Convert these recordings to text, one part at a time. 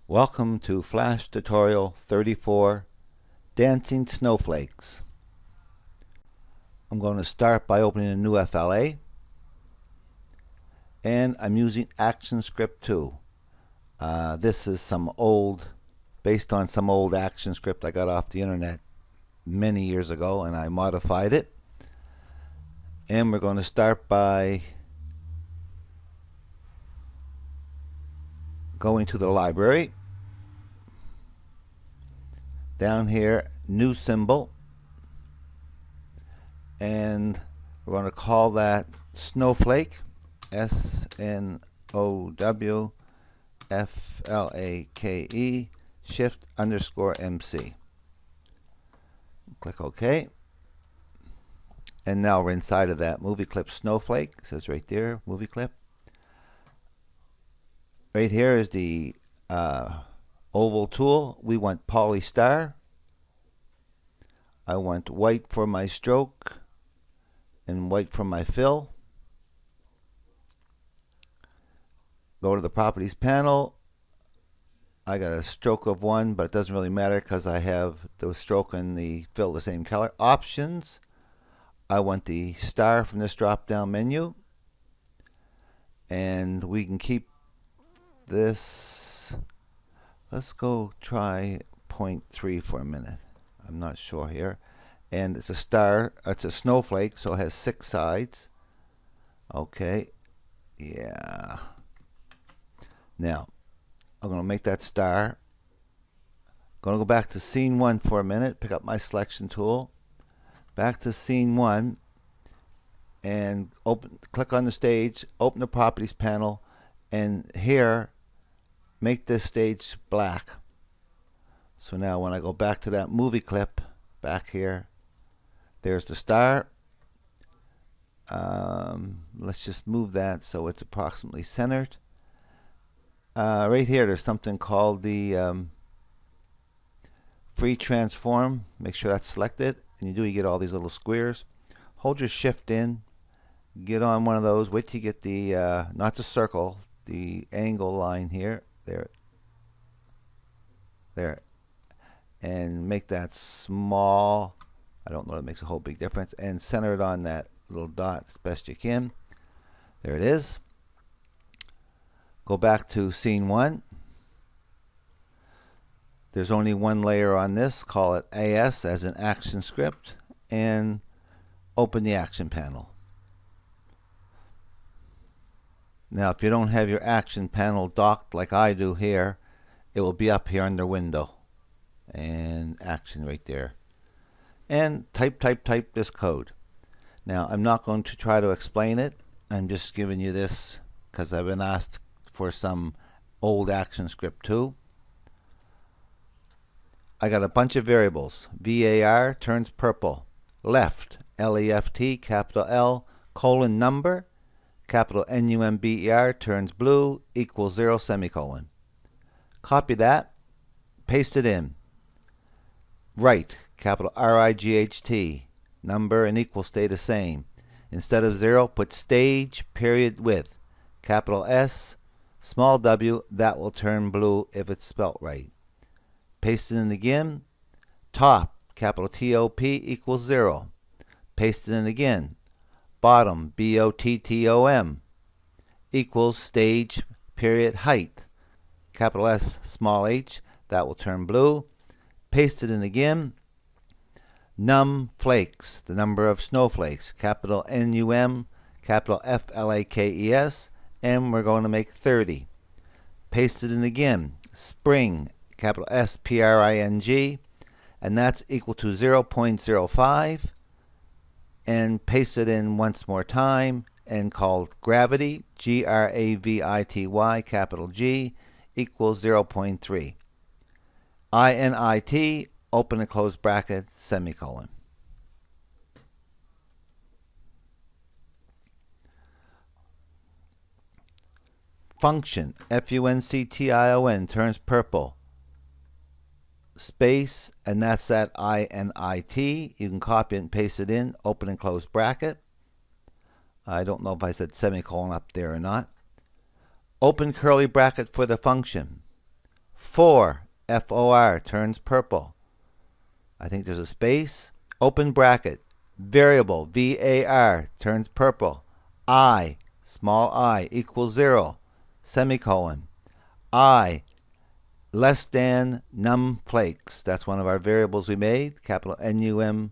Welcome to Flash Tutorial 34, Dancing Snowflakes. I'm going to start by opening a new FLA, and I'm using ActionScript 2. This is based on some old ActionScript I got off the internet many years ago, and I modified it. And we're going to start by going to the library. Down here, new symbol, and we're going to call that Snowflake, SNOWFLAKE, shift_MC. Click OK. And now we're inside of that movie clip Snowflake. It says right there, movie clip. Right here is the oval tool. We want polystar. I want white for my stroke and white for my fill. Go to the properties panel. I got a stroke of 1, but it doesn't really matter because I have the stroke and the fill the same color. Options. I want the star from this drop down menu, and we can keep this. Let's go try 0.3 for a minute. I'm not sure here. And it's a star, it's a snowflake, so it has 6 sides. Okay. Yeah. Now, I'm going to make that star. Going to go back to scene 1 for a minute, pick up my selection tool. Back to scene 1 and click on the stage, open the properties panel, and here make this stage black. So now when I go back to that movie clip back here, there's the star. Let's just move that so it's approximately centered. Right here there's something called the free transform. Make sure that's selected, and you get all these little squares. Hold your shift in, get on one of those, wait till you get the not the circle, the angle line here. There, and make that small. I don't know if it makes a whole big difference, and center it on that little dot as best you can. There it is. Go back to scene 1. There's only one layer on this. Call it AS as an action script, and open the action panel. Now, if you don't have your action panel docked like I do here, it will be up here under window and action right there. And type this code. Now, I'm not going to try to explain it. I'm just giving you this because I've been asked for some old ActionScript 2. I got a bunch of variables. VAR turns purple. Left, LEFT, capital L, colon number, capital NUMBER turns blue, equals 0, semicolon. Copy that, paste it in. Right, capital RIGHT, number and equal stay the same. Instead of 0, put stage, period, width, capital S, small w, that will turn blue if it's spelt right. Paste it in again. Top, capital TOP, equals 0. Paste it in again. Bottom, BOTTOM, equals stage, period, height. Capital S, small h, that will turn blue. Paste it in again. Num flakes, the number of snowflakes, capital NUM, capital FLAKES, and we're going to make 30. Paste it in again. Spring, capital SPRING, and that's equal to 0.05. And paste it in once more time and called gravity, GRAVITY, capital G, equals 0.3. INIT, open and close bracket, semicolon. Function, FUNCTION, turns purple. Space, and that's that INIT. You can copy it and paste it in, open and close bracket. I don't know if I said semicolon up there or not. Open curly bracket for the function. 4, FOR, turns purple. I think there's a space. Open bracket. Variable, VAR, turns purple. I, small I, equals 0, semicolon. I, less than num flakes. That's one of our variables we made. Capital NUM,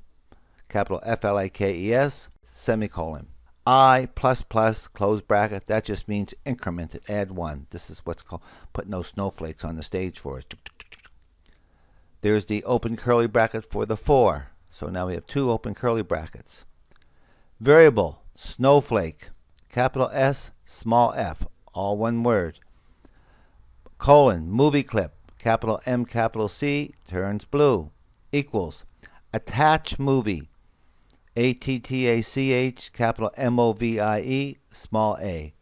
capital FLAKES, semicolon. I plus plus, close bracket. That just means increment it, add 1. This is what's called putting those snowflakes on the stage for us. There's the open curly bracket for the 4. So now we have 2 open curly brackets. Variable, snowflake, capital S, small f, all one word. Colon, movie clip, capital M, capital C, turns blue, equals, attach movie, ATTACH, capital MOVIE, small a.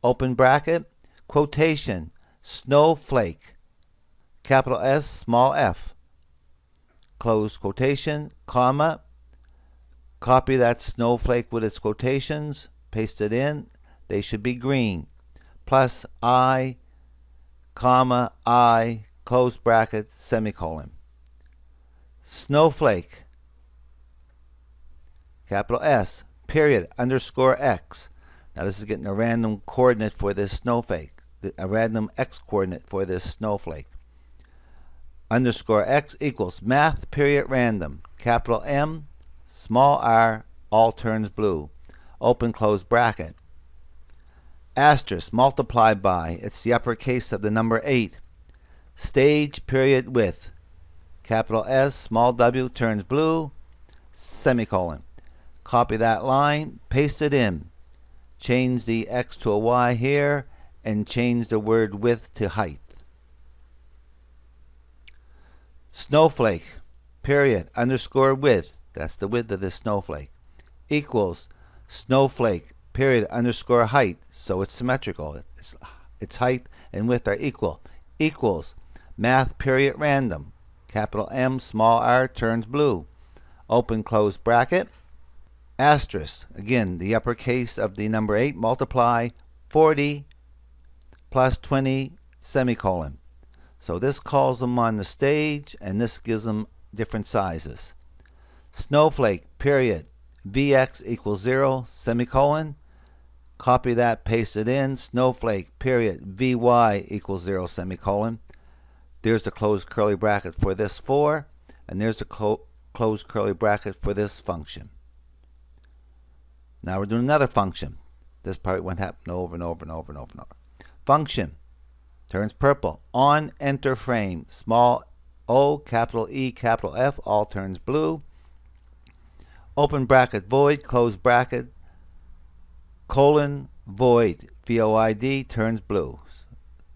Open bracket, quotation, snowflake, capital S, small f, close quotation, comma, copy that snowflake with its quotations, paste it in, they should be green, plus I, comma, I, close bracket, semicolon. Snowflake, capital S, period, underscore X. Now this is getting a random coordinate for this snowflake, a random X coordinate for this snowflake. Underscore X equals math period random, capital M, small r, all turns blue, open close bracket. Asterisk, multiply by, it's the uppercase of the number 8. Stage period width, capital S, small w, turns blue, semicolon. Copy that line, paste it in. Change the X to a Y here, and change the word width to height. Snowflake, period, underscore width, that's the width of this snowflake, equals snowflake, period, underscore height, so it's symmetrical, its height and width are equal, equals math period random, capital M, small r, turns blue, open close bracket, asterisk, again the uppercase of the number 8, multiply 40 plus 20, semicolon. So this calls them on the stage, and this gives them different sizes. Snowflake, period, Vx equals 0, semicolon. Copy that, paste it in. Snowflake, period, Vy equals 0, semicolon. There's the closed curly bracket for this 4, and there's the closed curly bracket for this function. Now we're doing another function. This part went happen over and over and over and over and over. Function. Turns purple. On enter frame. Small O, capital E, capital F, all turns blue. Open bracket void, close bracket, colon, void, VOID, turns blue.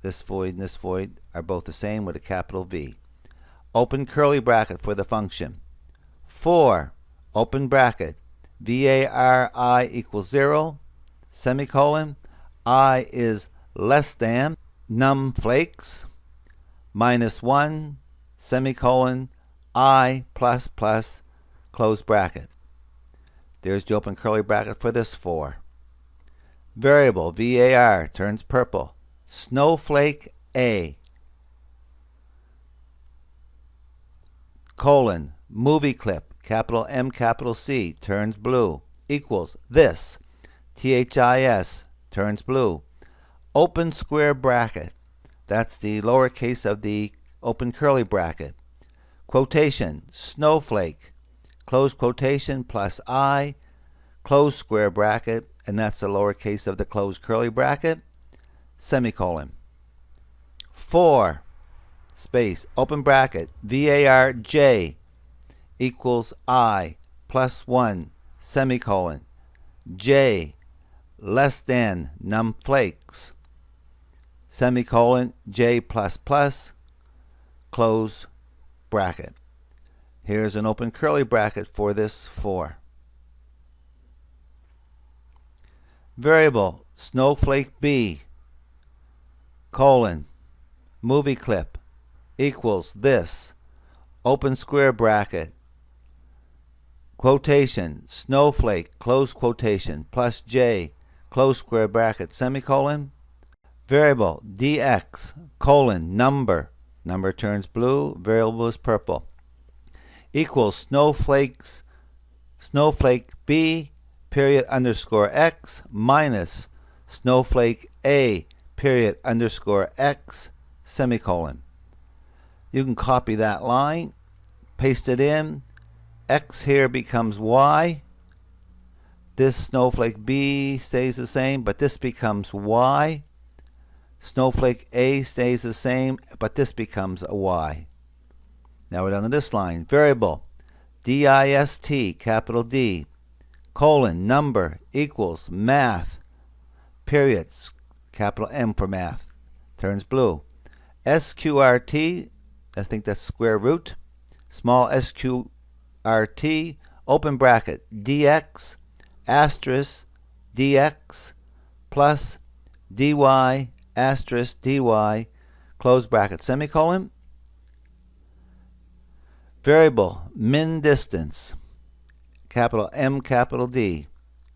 This void and this void are both the same with a capital V. Open curly bracket for the function. 4, open bracket, VARI equals 0, semicolon, I is less than num flakes, minus 1, semicolon, I plus plus, close bracket. There's the open curly bracket for this 4. Variable, VAR, turns purple. Snowflake A, colon, movie clip, capital M, capital C, turns blue, equals this, THIS, turns blue. Open square bracket, that's the lowercase of the open curly bracket. Quotation, snowflake, close quotation plus I, close square bracket, and that's the lowercase of the closed curly bracket, semicolon. 4, space, open bracket, VARJ equals I plus 1, semicolon, J less than num flakes, semicolon, J plus plus, close bracket. Here's an open curly bracket for this 4. Variable, snowflake B, colon, movie clip, equals this, open square bracket, quotation, snowflake, close quotation, plus J, close square bracket, semicolon. Variable, dx, colon, number, number turns blue, variable is purple, equals snowflakes, snowflake B, period underscore X, minus snowflake A, period underscore X, semicolon. You can copy that line, paste it in, X here becomes Y, this snowflake B stays the same, but this becomes Y, snowflake A stays the same, but this becomes a Y. Now we're down to this line, variable, dist, capital D, colon, number, equals, math, period, capital M for math, turns blue, sqrt, I think that's square root, small sqrt, open bracket, dx, asterisk, dx, plus dy, asterisk, dy, close bracket, semicolon, variable, min distance, capital M, capital D,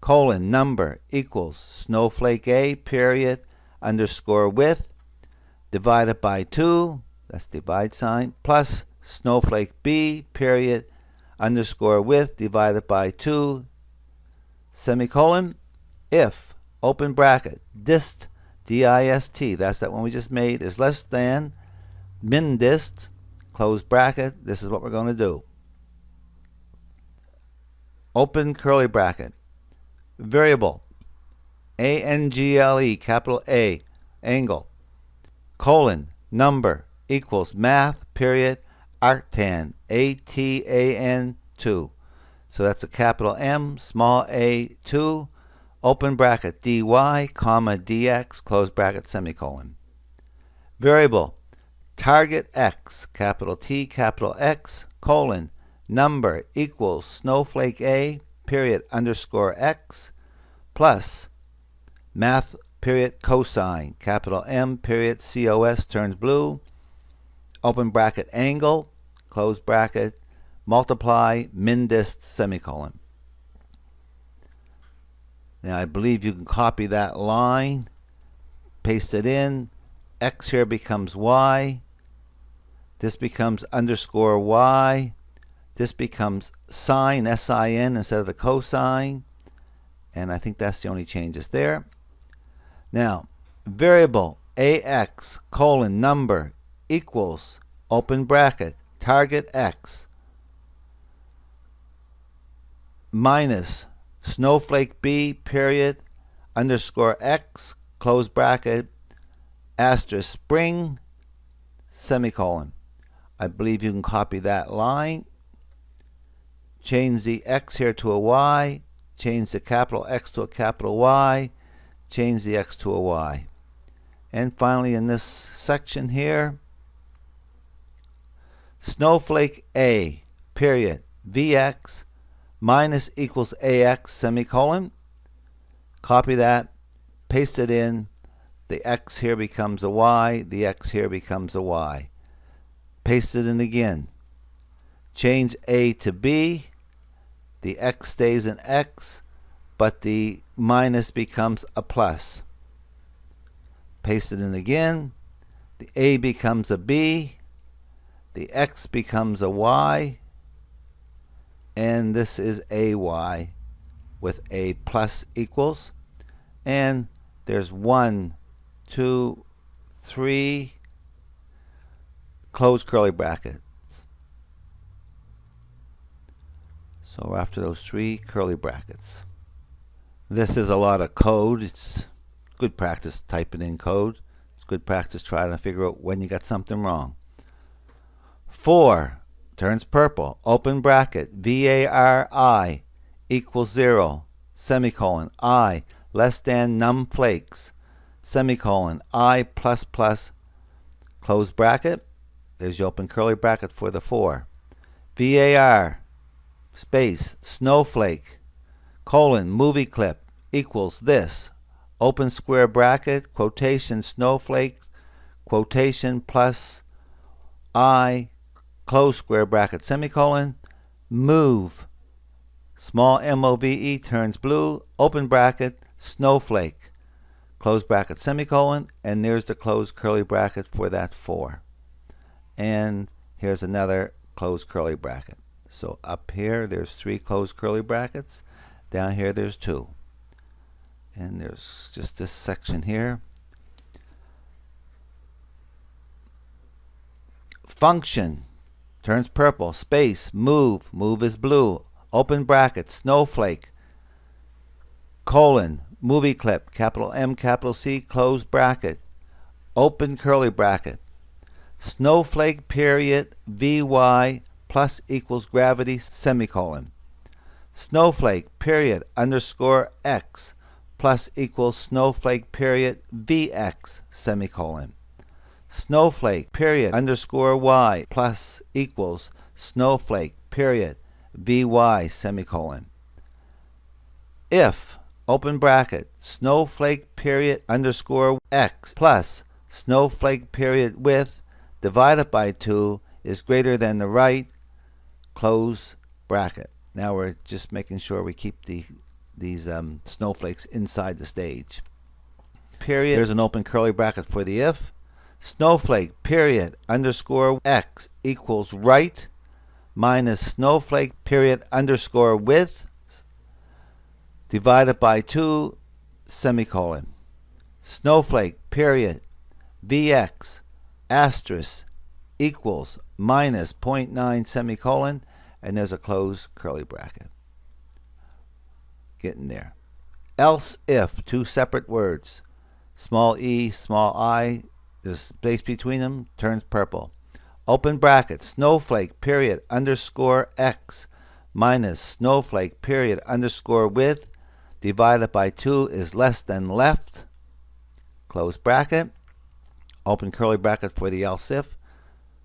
colon, number, equals, snowflake A, period, underscore width, divided by 2, that's divide sign, plus snowflake B, period, underscore width, divided by 2, semicolon, if, open bracket, dist, dist, that's that one we just made, is less than min dist, close bracket, this is what we're going to do. Open curly bracket, variable, angle, capital A, angle, colon, number, equals, math, period, arctan, atan, 2. So that's a capital M, small a, 2, open bracket, dy, comma, dx, close bracket, semicolon. Variable, target x, capital T, capital X, colon, number, equals, snowflake A, period, underscore X, plus, math, period, cosine, capital M, period, cos, turns blue, open bracket, angle, close bracket, multiply, min dist, semicolon. Now I believe you can copy that line, paste it in, X here becomes Y, this becomes underscore Y, this becomes sine, sin, instead of the cosine, and I think that's the only changes there. Now, variable ax, colon, number, equals, open bracket, target x, minus snowflake B, period, underscore X, close bracket, asterisk spring, semicolon. I believe you can copy that line, change the X here to a Y, change the capital X to a capital Y, change the X to a Y. And finally in this section here, snowflake A, period, Vx, minus equals AX, semicolon. Copy that, paste it in, the X here becomes a Y, the X here becomes a Y. Paste it in again. Change A to B, the X stays an X, but the minus becomes a plus. Paste it in again, the A becomes a B, the X becomes a Y, and this is AY with a plus equals, and there's 1, 2, 3, close curly brackets. So after those 3 curly brackets. This is a lot of code. It's good practice typing in code. It's good practice trying to figure out when you got something wrong. 4 turns purple, open bracket, VARI equals 0, semicolon, I less than snowflakes, semicolon, I plus plus, close bracket, there's your open curly bracket for the 4. VAR, space, snowflake, colon, movie clip, equals this, open square bracket, quotation, snowflakes, quotation plus I, close square bracket, semicolon, move, small MOVE turns blue, open bracket, snowflake, close bracket, semicolon, and there's the closed curly bracket for that 4. and here's another closed curly bracket. So up here there's 3 closed curly brackets, down here there's 2, and there's just this section here. Function turns purple, space, move is blue, open bracket, snowflake, colon, movie clip, capital M, capital C, closed bracket, open curly bracket, snowflake period VY plus equals gravity semicolon, snowflake period underscore X plus equals snowflake period VX semicolon, snowflake period underscore Y plus equals snowflake period VY semicolon. If open bracket snowflake period underscore X plus snowflake period width divided by 2 is greater than the right, close bracket. Now we're just making sure we keep these snowflakes inside the stage. Period. There's an open curly bracket for the if. Snowflake period underscore X equals right minus snowflake period underscore width divided by 2 semicolon. Snowflake period VX asterisk equals minus 0.9 semicolon, and there's a closed curly bracket. Getting there. Else if, 2 separate words, small e, small I, there's space between them, turns purple. Open bracket, snowflake period underscore X minus snowflake period underscore width divided by 2 is less than left, close bracket. Open curly bracket for the else if.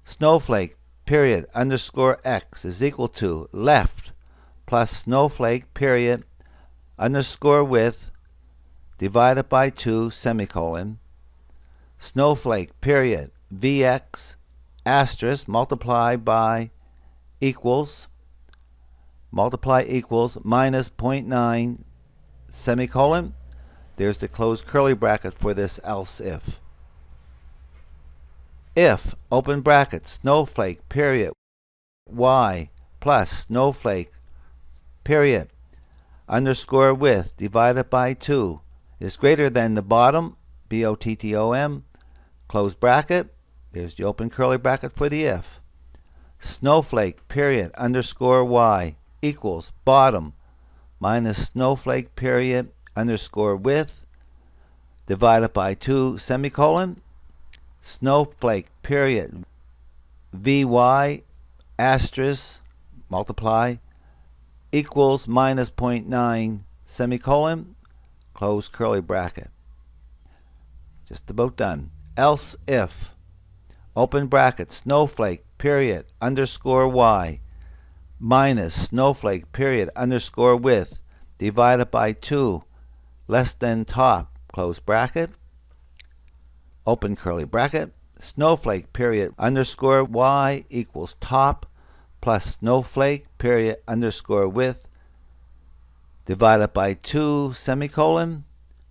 Snowflake period underscore X is equal to left plus snowflake period underscore width divided by 2 semicolon. Snowflake period VX asterisk multiply equals minus 0.9 semicolon. There's the closed curly bracket for this else if. If open bracket snowflake period Y plus snowflake period underscore width divided by 2 is greater than the bottom, BOTTOM, close bracket. There's the open curly bracket for the if. Snowflake period underscore Y equals bottom minus snowflake period underscore width divided by 2 semicolon. Snowflake period VY asterisk multiply equals minus 0.9 semicolon, close curly bracket. Just about done. Else if open bracket snowflake period underscore Y minus snowflake period underscore width divided by 2 less than top, close bracket. Open curly bracket. Snowflake period underscore Y equals top plus snowflake period underscore width divided by 2 semicolon.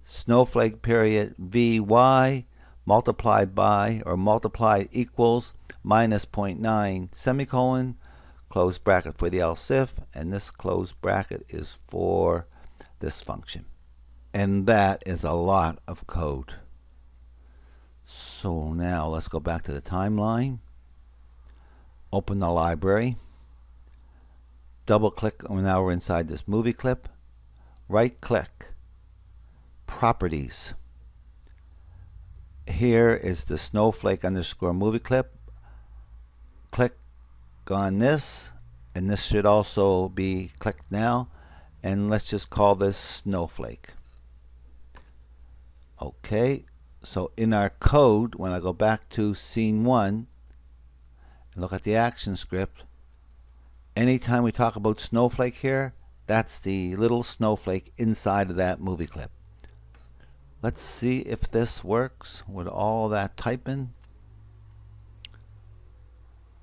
Snowflake period VY multiplied by or multiplied equals minus 0.9 semicolon, close bracket for the else if, and this close bracket is for this function. And that is a lot of code. So now let's go back to the timeline. Open the library. Double click, now we're inside this movie clip. Right click. Properties. Here is the snowflake underscore movie clip. Click on this, and this should also be clicked now. And let's just call this snowflake. Okay. So in our code, when I go back to scene 1 and look at the action script, anytime we talk about snowflake here, that's the little snowflake inside of that movie clip. Let's see if this works with all that typing.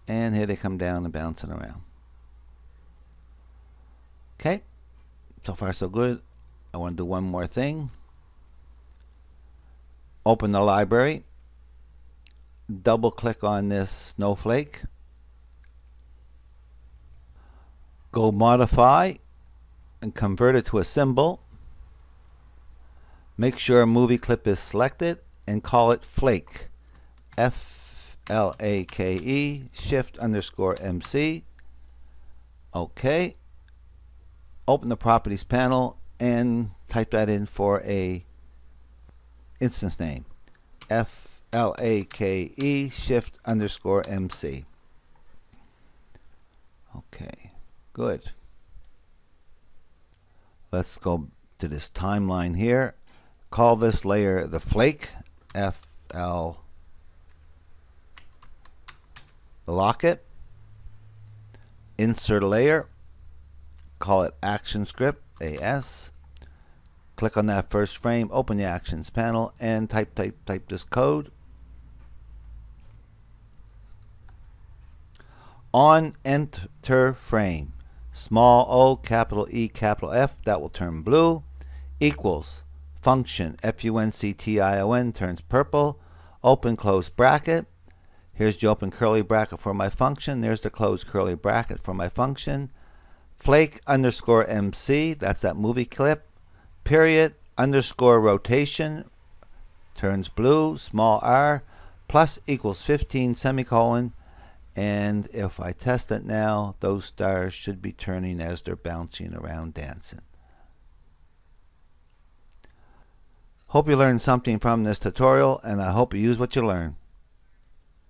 And here they come down and bouncing around. Okay, so far so good. I want to do one more thing. Open the library. double click on this snowflake, go modify and convert it to a symbol. Make sure a movie clip is selected and call it flake, F-L-A-K-E, shift_MC. OK. Open the properties panel and type that in for a instance name, F-L-A-K-E, shift_MC. OK, good. Let's go to this timeline here. Call this layer the flake, F-L, lock it. Insert a layer, call it action script, AS. Click on that first frame, open the actions panel, and type this code. On enter frame, small o, capital E, capital F, that will turn blue, equals function, F-U-N-C-T-I-O-N, turns purple, open close bracket. Here's the open curly bracket for my function. There's the closed curly bracket for my function. Flake_MC, that's that movie clip. Period, underscore rotation, turns blue, small r, plus equals 15, semicolon. And if I test it now, those stars should be turning as they're bouncing around dancing. Hope you learned something from this tutorial, and I hope you use what you learn.